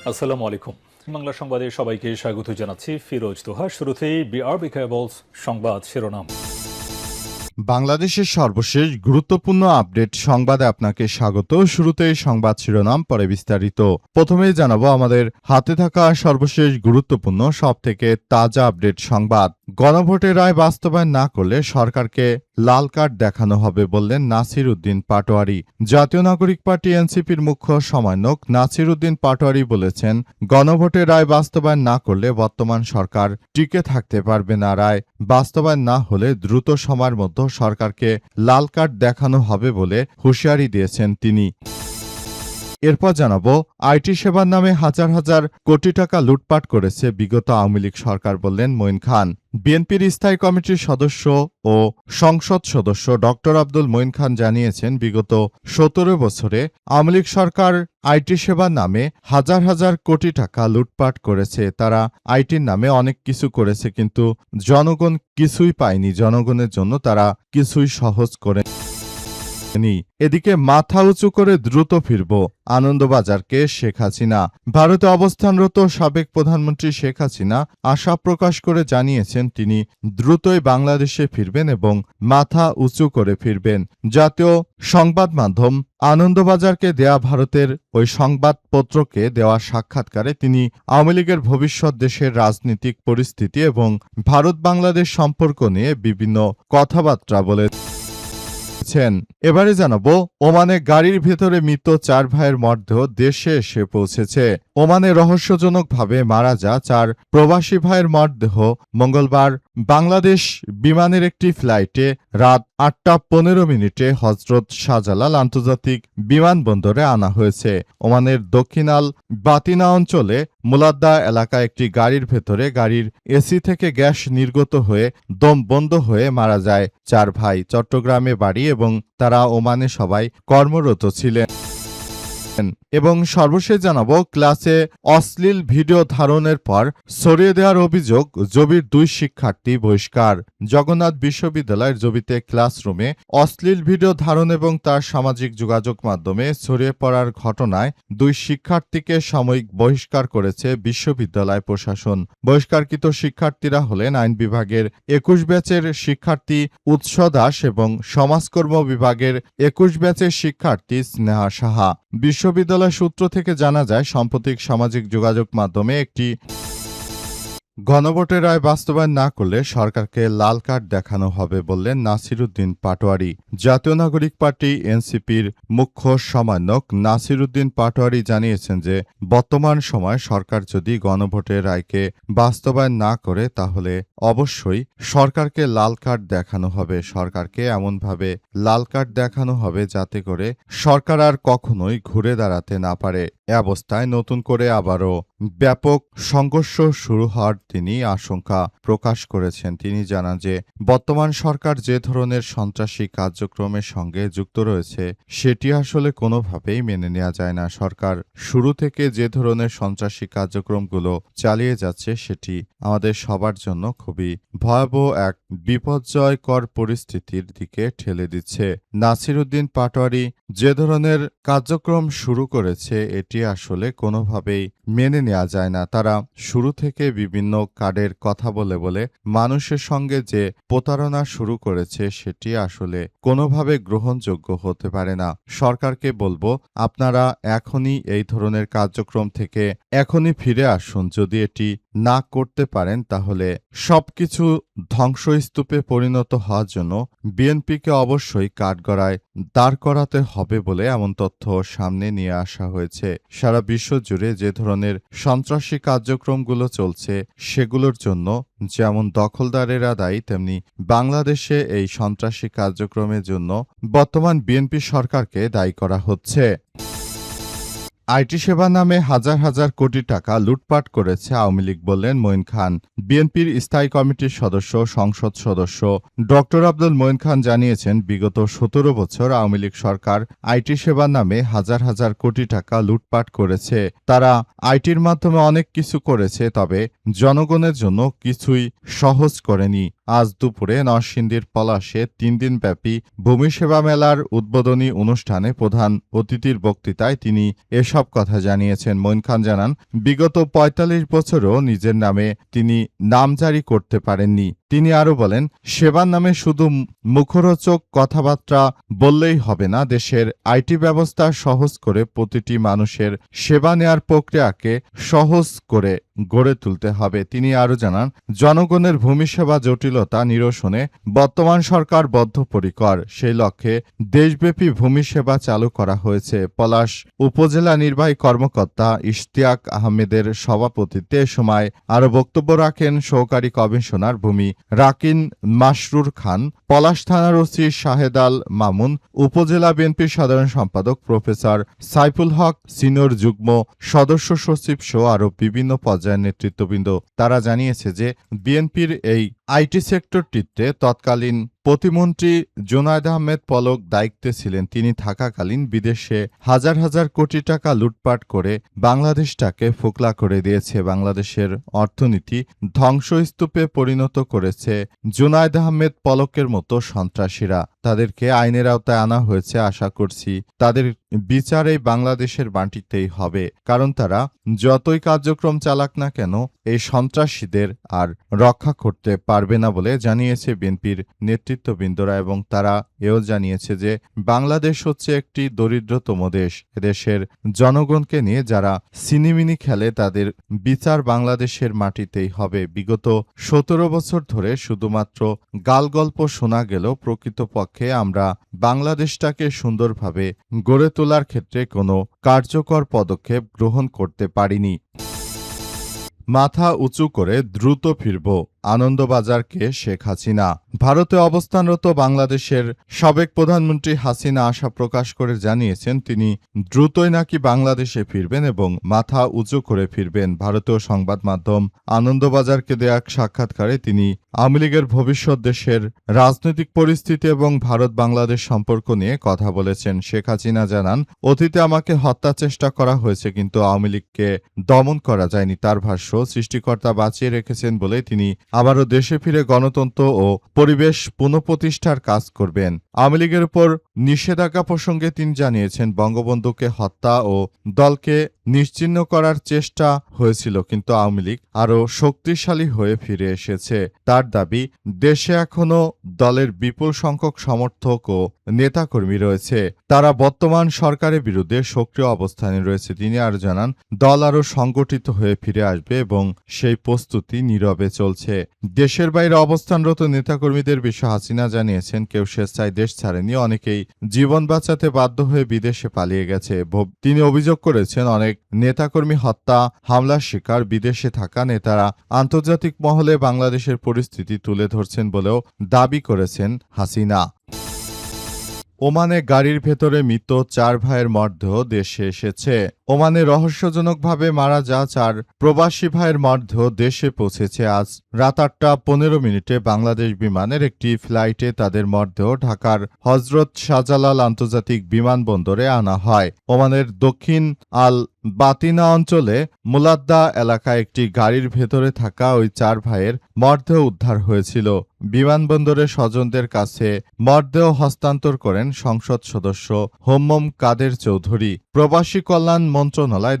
আসসালামু আলাইকুম। বাংলা সংবাদে সবাইকে স্বাগত জানাচ্ছি ফিরোজ তোহা। শুরুতেই বিআরবি কেবলস সংবাদ শিরোনাম। বাংলাদেশের সর্বশেষ গুরুত্বপূর্ণ আপডেট সংবাদে আপনাকে স্বাগত। শুরুতেই সংবাদ শিরোনাম, পরে বিস্তারিত। প্রথমেই জানাবো আমাদের হাতে থাকা সর্বশেষ গুরুত্বপূর্ণ সবথেকে তাজা আপডেট সংবাদ। গণভোটের রায় বাস্তবায়ন না করলে সরকারকে লাল কার্ড দেখানো হবে বললেন নাসির উদ্দিন পাটোয়ারি। জাতীয় নাগরিক পার্টি এনসিপির মুখ্য সমন্বয়ক নাসির উদ্দিন পাটোয়ারি বলেছেন, গণভোটের রায় বাস্তবায়ন না করলে বর্তমান সরকার টিকে থাকতে পারবে না। রায় বাস্তবায়ন না হলে দ্রুত সময়ের মধ্যে সরকারকে লাল কার্ড দেখানো হবে বলে হুঁশিয়ারি দিয়েছেন তিনি। এরপর জানাবো, আইটি সেবার নামে হাজার হাজার কোটি টাকা লুটপাট করেছে বিগত আওয়ামী লীগ সরকার বললেন মঈন খান। বিএনপির স্থায়ী কমিটির সদস্য ও সংসদ সদস্য ডক্টর আব্দুল মঈন খান জানিয়েছেন, বিগত ১৭ বছরে আওয়ামী লীগ সরকার আইটি সেবার নামে হাজার হাজার কোটি টাকা লুটপাট করেছে। তারা আইটির নামে অনেক কিছু করেছে, কিন্তু জনগণ কিছুই পায়নি। জনগণের জন্য তারা কিছুই সহজ করে। এদিকে মাথা উঁচু করে দ্রুত ফিরব আনন্দবাজারকে শেখ হাসিনা। ভারতে অবস্থানরত সাবেক প্রধানমন্ত্রী শেখ হাসিনা আশা প্রকাশ করে জানিয়েছেন, তিনি দ্রুতই বাংলাদেশে ফিরবেন এবং মাথা উঁচু করে ফিরবেন। জাতীয় সংবাদ মাধ্যম আনন্দবাজারকে দেয়া ভারতের ওই সংবাদপত্রকে দেওয়া সাক্ষাৎকারে তিনি আওয়ামী লীগের ভবিষ্যৎ, দেশের রাজনৈতিক পরিস্থিতি এবং ভারত বাংলাদেশ সম্পর্ক নিয়ে বিভিন্ন কথাবার্তা বলে। এবারে জানাবো, ওমানে গাড়ির ভেতরে মৃত ৪ ভাইয়ের মরদেহ দেশে এসে পৌঁছেছে। ওমানে রহস্যজনকভাবে মারা যা ৪ প্রবাসী ভাইয়ের মরদেহ মঙ্গলবার বাংলাদেশ বিমানের একটি ফ্লাইটে রাত ৮টা ১৫ হজরত শাহজালাল আন্তর্জাতিক বিমানবন্দরে আনা হয়েছে। ওমানের দক্ষিণ আল বাতিনা অঞ্চলে মুলাদ্দা এলাকায় একটি গাড়ির ভেতরে গাড়ির এসি থেকে গ্যাস নির্গত হয়ে দম বন্ধ হয়ে মারা যায় ৪ ভাই। চট্টগ্রামে বাড়ি এবং তারা ওমানে সবাই কর্মরত ছিলেন। এবং সর্বশেষ জানাবো, ক্লাসে অশ্লীল ভিডিও ধারণের পর সরিয়ে দেওয়ার অভিযোগ জবির ২ শিক্ষার্থী বহিষ্কার। জগন্নাথ বিশ্ববিদ্যালয়ের জবিতে ক্লাসরুমে অশ্লীল ভিডিও ধারণ এবং তার সামাজিক যোগাযোগ মাধ্যমে ছড়িয়ে পড়ার ঘটনায় ২ শিক্ষার্থীকে সাময়িক বহিষ্কার করেছে বিশ্ববিদ্যালয় প্রশাসন। বহিষ্কারকৃত শিক্ষার্থীরা হলেন আইন বিভাগের ২১ ব্যাচের শিক্ষার্থী উৎস দাস এবং সমাজকর্ম বিভাগের ২১ ব্যাচের শিক্ষার্থী স্নেহা সাহা। বিশ্ববিদ্যালয় সূত্র থেকে জানা যায়, সাম্প্রতিক সামাজিক যোগাযোগ মাধ্যমে একটি গণভোটের রায় বাস্তবায়ন না করলে সরকারকে লাল কার্ড দেখানো হবে বললেন নাসির উদ্দিন পাটোয়ারি। জাতীয় নাগরিক পার্টি এনসিপির মুখ্য সমন্বয়ক নাসির উদ্দিন পাটোয়ারি জানিয়েছেন যে, বর্তমান সময় সরকার যদি গণভোটের রায়কে বাস্তবায়ন না করে তাহলে অবশ্যই সরকারকে লাল কার্ড দেখানো হবে। সরকারকে এমনভাবে লাল কার্ড দেখানো হবে যাতে করে সরকার আর কখনোই ঘুরে দাঁড়াতে না পারে। এ অবস্থায় নতুন করে আবারও ব্যাপক সংঘর্ষ শুরু হওয়ার তিনি আশঙ্কা প্রকাশ করেছেন। তিনি জানান যে, বর্তমান সরকার যে ধরনের সন্ত্রাসী কার্যক্রমের সঙ্গে যুক্ত রয়েছে সেটি আসলে কোনোভাবেই মেনে নেওয়া যায় না। সরকার শুরু থেকে যে ধরনের সন্ত্রাসী কার্যক্রমগুলো চালিয়ে যাচ্ছে সেটি আমাদের সবার জন্য খুবই ভয়াবহ এক বিপর্যয়কর পরিস্থিতির দিকে ঠেলে দিচ্ছে। নাসির উদ্দিন পাটোয়ারি যে ধরনের কার্যক্রম শুরু করেছে এটি আসলে কোনোভাবেই মেনে নেওয়া যায় না। তারা শুরু থেকে বিভিন্ন কার্ডের কথা বলে বলে মানুষের সঙ্গে যে প্রতারণা শুরু করেছে সেটি আসলে কোনোভাবে গ্রহণযোগ্য হতে পারে না। সরকারকে বলবো, আপনারা এখনই এই ধরনের কার্যক্রম থেকে এখনই ফিরে আসুন। যদি এটি না করতে পারেন তাহলে সবকিছু ধ্বংসস্তূপে পরিণত হওয়ার জন্য বিএনপিকে অবশ্যই কাঠগড়ায় দাঁড় করাতে হবে বলে এমন তথ্য সামনে নিয়ে আসা হয়েছে। সারা বিশ্ব জুড়ে যে ধরনের সন্ত্রাসী কার্যক্রমগুলো চলছে সেগুলোর জন্য যেমন দখলদারেরা দায়ী, তেমনি বাংলাদেশে এই সন্ত্রাসী কার্যক্রমের জন্য বর্তমান বিএনপি সরকারকে দায়ী করা হচ্ছে। আইটি সেবা নামে হাজার হাজার কোটি টাকা লুটপাট করেছে আওয়ামী লীগ বললেন মঈন খান। বিএনপির স্থায়ী কমিটির সদস্য সংসদ সদস্য ডক্টর আব্দুল মঈন খান জানিয়েছেন, বিগত ১৭ বছর আওয়ামী লীগ সরকার আইটি সেবা নামে হাজার হাজার কোটি টাকা লুটপাট করেছে। তারা আইটির মাধ্যমে অনেক কিছু করেছে, তবে জনগণের জন্য কিছুই সহজ করেনি। আজ দুপুরে নরসিংদীর পলাশে ৩ দিনব্যাপী ভূমি সেবা মেলার উদ্বোধনী অনুষ্ঠানে প্রধান অতিথির বক্তৃতায় তিনি এসব এসব কথা জানিয়েছেন। মঈন খান জানান, বিগত ৪৫ বছরও নিজের নামে তিনি নামজারি করতে পারেননি। তিনি আরও বলেন, সেবার নামে শুধু মুখরোচক কথাবার্তা বললেই হবে না, দেশের আইটি ব্যবস্থা সহজ করে প্রতিটি মানুষের সেবা নেয়ার প্রক্রিয়াকে সহজ করে গড়ে তুলতে হবে। তিনি আরও জানান, জনগণের ভূমি সেবা জটিলতা নিরসনে বর্তমান সরকার বদ্ধপরিকর। সেই লক্ষ্যে দেশব্যাপী ভূমি সেবা চালু করা হয়েছে। পলাশ উপজেলা নির্বাহী কর্মকর্তা ইশতিয়াক আহমেদের সভাপতিত্বে এ সময় আরও বক্তব্য রাখেন সহকারী কমিশনার ভূমি রাকিন মাসরুর খান, পলাশ থানার ওসি শাহেদ আল মামুন, উপজেলা বিএনপির সাধারণ সম্পাদক প্রফেসর সাইফুল হক, সিনিয়র যুগ্ম সদস্য সচিব সহ আরও বিভিন্ন পর্যায়ের নেতৃত্ববৃন্দ। তারা জানিয়েছে যে বিএনপির এই আইটি সেক্টরটিতে তৎকালীন প্রতিমন্ত্রী জুনায়েদ আহমেদ পলক দায়িত্বে ছিলেন। তিনি থাকাকালীন বিদেশে হাজার হাজার কোটি টাকা লুটপাট করে বাংলাদেশটাকে ফোকলা করে দিয়েছে। বাংলাদেশের অর্থনীতি ধ্বংসস্তূপে পরিণত করেছে জুনায়েদ আহমেদ পলকের মতো সন্ত্রাসীরা। তাদেরকে আইনের আওতায় আনা হয়েছে। আশা করছি তাদের বিচার এই বাংলাদেশের মাটিতেই হবে, কারণ তারা যতই কার্যক্রম চালাক না কেন এই সন্ত্রাসীদের আর রক্ষা করতে পারবে না বলে জানিয়েছে বিএনপির নেতৃত্ববৃন্দরা। এবং তারা এও জানিয়েছে যে বাংলাদেশ হচ্ছে একটি দরিদ্রতম দেশ। এদেশের জনগণকে নিয়ে যারা সিনিমিনি খেলে তাদের বিচার বাংলাদেশের মাটিতেই হবে। বিগত ১৭ বছর ধরে শুধুমাত্র গালগল্প শোনা গেল, প্রকৃতপক্ষে আমরা বাংলাদেশটাকে সুন্দরভাবে গড়ে তোলার ক্ষেত্রে কোনো কার্যকর পদক্ষেপ গ্রহণ করতে পারিনি। মাথা উঁচু করে দ্রুত ফিরব, আনন্দবাজারকে শেখ হাসিনা। ভারতে অবস্থানরত বাংলাদেশের সাবেক প্রধানমন্ত্রী হাসিনা আশা প্রকাশ করে জানিয়েছেন তিনি দ্রুতই নাকি বাংলাদেশে ফিরবেন এবং মাথা উঁচু করে ফিরবেন। ভারতীয় সংবাদ মাধ্যম আনন্দবাজারকে দেয়া এক সাক্ষাৎকারে তিনি আওয়ামী লীগের ভবিষ্যৎ, দেশের রাজনৈতিক পরিস্থিতি এবং ভারত বাংলাদেশ সম্পর্ক নিয়ে কথা বলেছেন। শেখ হাসিনা জানান, অতীতে আমাকে হত্যা চেষ্টা করা হয়েছে, কিন্তু আওয়ামী লীগকে দমন করা যায়নি। তার ভাষ্য, সৃষ্টিকর্তা বাঁচিয়ে রেখেছেন বলে তিনি আবারও দেশে ফিরে গণতন্ত্র ও পরিবেশ পুনঃপ্রতিষ্ঠার কাজ করবেন। আওয়ামী লীগের উপর নিষেধাজ্ঞা প্রসঙ্গে তিনি জানিয়েছেন, বঙ্গবন্ধুকে হত্যা ও দলকে নিশ্চিহ্ন করার চেষ্টা হয়েছিল, কিন্তু আওয়ামী লীগ আরও শক্তিশালী হয়ে ফিরে এসেছে। তার দাবি, দেশে এখনও দলের বিপুল সংখ্যক সমর্থক ও নেতাকর্মী রয়েছে, তারা বর্তমান সরকারের বিরুদ্ধে সক্রিয় অবস্থানে রয়েছে। তিনি আরও জানান, দল আরও সংগঠিত হয়ে ফিরে আসবে এবং সেই প্রস্তুতি নীরবে চলছে। দেশের বাইরে অবস্থানরত নেতাকর্মীদের বিষয়ে হাসিনা জানিয়েছেন, কেউ স্বেচ্ছায় দেশ ছাড়েনি, অনেকেই জীবন বাঁচাতে বাধ্য হয়ে বিদেশে পালিয়ে গেছে। তিনি অভিযোগ করেছেন, অনেক নেতাকর্মী হত্যা, হামলার শিকার। বিদেশে থাকা নেতারা আন্তর্জাতিক মহলে বাংলাদেশের পরিস্থিতি তুলে ধরছেন বলেও দাবি করেছেন হাসিনা। ওমানে গাড়ির ভেতরে মৃত ৪ ভাইয়ের মরদেহ দেশে এসেছে। ওমানে রহস্যজনকভাবে মারা যাওয়া ৪ প্রবাসী ভাইয়ের মরদেহ দেশে পৌঁছেছে। আজ রাত ৮টা১৫ বাংলাদেশ বিমানের একটি ফ্লাইটে তাদের মরদেহ ঢাকার হজরত শাহজালাল আন্তর্জাতিক বিমানবন্দরে আনা হয়। ওমানের দক্ষিণ আল বাতিনা অঞ্চলে মুলাদ্দা এলাকায় একটি গাড়ির ভেতরে থাকা ওই ৪ ভাইয়ের মরদেহ উদ্ধার হয়েছিল। বিমানবন্দরে স্বজনদের কাছে মরদেহ হস্তান্তর করেন সংসদ সদস্য হোম্মম কাদের চৌধুরী। প্রবাসী কল্যাণ মন্ত্রণালয়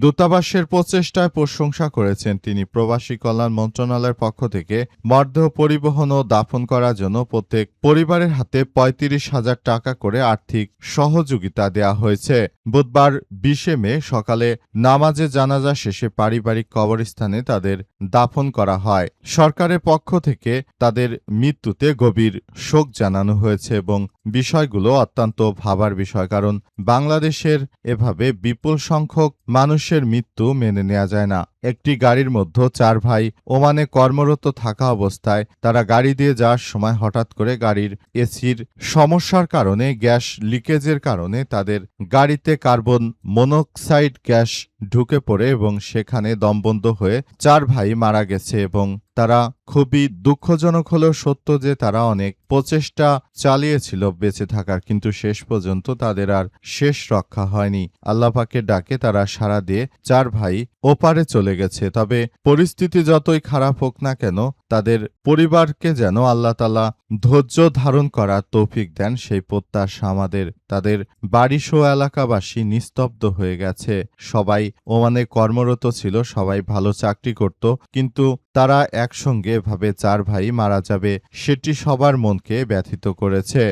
দূতাবাসের প্রচেষ্টায় প্রশংসা করেছেন তিনি। প্রবাসী কল্যাণ মন্ত্রণালয়ের পক্ষ থেকে মরদেহ পরিবহন ও দাফন করার জন্য প্রত্যেক পরিবারের হাতে ৩৫,০০০ টাকা করে আর্থিক সহযোগিতা দেয়া হয়েছে। বুধবার ২০ মে সকালে নামাজে জানাজা শেষে পারিবারিক কবরস্থানে তাদের দাফন করা হয়। সরকারের পক্ষ থেকে তাদের মৃত্যুতে গভীর শোক জানানো হয়েছে এবং বিষয়গুলো অত্যন্ত ভাবার বিষয়, কারণ বাংলাদেশের এভাবে বিপুল সংখ্যক মানুষের মৃত্যু মেনে নেওয়া যায় না। একটি গাড়ির মধ্যে ৪ ভাই ওমানে কর্মরত থাকা অবস্থায় তারা গাড়ি দিয়ে যাওয়ার সময় হঠাৎ করে গাড়ির এসির সমস্যার কারণে, গ্যাস লিকেজের কারণে তাদের গাড়িতে কার্বন মনোক্সাইড গ্যাস ঢুকে পড়ে এবং সেখানে দমবন্ধ হয়ে ৪ ভাই মারা গেছে। এবং তারা খুবই দুঃখজনক হলেও সত্য যে তারা অনেক প্রচেষ্টা চালিয়েছিল বেঁচে থাকার, কিন্তু শেষ পর্যন্ত তাদের আর শেষ রক্ষা হয়নি। আল্লাহ পাকের ডাকে তারা সাড়া দিয়ে ৪ ভাই ওপারে চলে গেছে। তবে পরিস্থিতি যতই খারাপ হোক না কেন তাদের পরিবারকে যেন আল্লাহ তাআলা ধৈর্য ধারণ করার তৌফিক দেন, সেই প্রত্যাশা আমাদের। তাদের বাড়িসহ এলাকাবাসী নিস্তব্ধ হয়ে গেছে। সবাই ওমানে কর্মরত ছিল, সবাই ভালো চাকরি করত, কিন্তু তারা একসঙ্গে এভাবে 4 ভাই মারা যাবে সেটি সবার মনকে ব্যথিত করেছে।